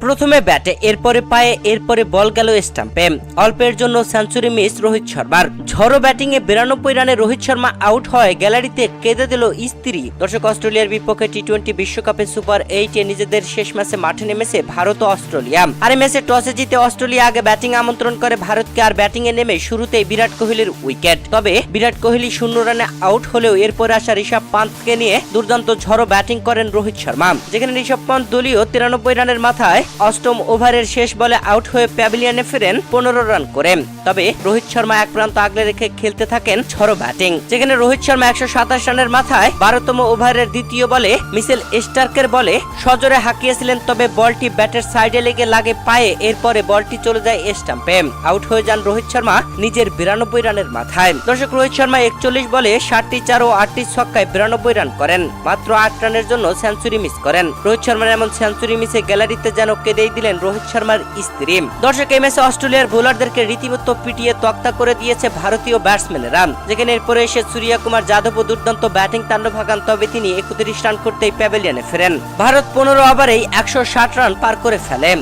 প্রথমে ব্যাটে, এরপরে পায়ে, এরপরে বল গেল স্টাম্পে। অল্পের জন্য সেঞ্চুরি মিস রোহিত শর্মার। ঝড়ো ব্যাটিংয়ে 92 রানে রোহিত শর্মা আউট হয়, গ্যালারিতে কেঁদে দিল স্ত্রী। দর্শক, অস্ট্রেলিয়ার বিপক্ষে টি-20 বিশ্বকাপে সুপার 8-এ নিজেদের শেষ ম্যাচে মাঠে নেমেছে ভারত ও অস্ট্রেলিয়া। আর এই ম্যাচে টসে জিতে অস্ট্রেলিয়া আগে ব্যাটিং আমন্ত্রণ করে ভারতকে। আর ব্যাটিং এ নেমে শুরুতেই বিরাট কোহলির উইকেট। তবে বিরাট কোহলি 0 রানে আউট হলেও এরপরে আসা ঋষভ পান্তকে নিয়ে দুর্দান্ত ঝড়ো ব্যাটিং করেন রোহিত শর্মা। যেখানে ঋষভ পান্ত দলীয় 93 রানের মাথায় অষ্টম ওভারের শেষ বলে আউট হয়ে প্যাভিলিয়নে ফেরেন 15 রান করে। তবে রোহিত শর্মা এক প্রান্ত আগলে রেখে খেলতে থাকেন ঝড়ো ব্যাটিং। যেখানে রোহিত শর্মা 127 রানের মাথায় 12তম ওভারের দ্বিতীয় বলে মিচেল স্টার্কের বলে সজোরে হাঁকিয়েছিলেন। তবে বলটি ব্যাটের সাইডে লাগে পায়ে, এরপরে বলটি চলে যায় স্টাম্পে। আউট হয়ে যান রোহিত শর্মা নিজের 92 রানের মাথায়। দর্শক, রোহিত শর্মা 41 বলে 60টি 4 ও 8টি ছক্কায় 92 রান করেন। মাত্র 8 রানের জন্য সেঞ্চুরি মিস করেন। রোহিত শর্মার এমন সেঞ্চুরি মিসে গ্যালারিতে যেন কেঁদেই দিলেন রোহিত শর্মার স্ত্রী। দর্শক, এই ম্যাচে অস্ট্রেলিয়ার বোলারদেরকে রীতিমতো পিটিয়ে তক্তা করে দিয়েছে ভারতীয় ব্যাটসম্যানেরা। যেখানে এরপরে এসে সূর্য কুমার যাদব দুর্দান্ত ব্যাটিং তাণ্ডব হাঁকান। তবে তিনি 31 রান করতেই প্যাভিলিয়নে ফেরেন। ভারত 15 ওভারেই 160 রান পার করে ফেলে।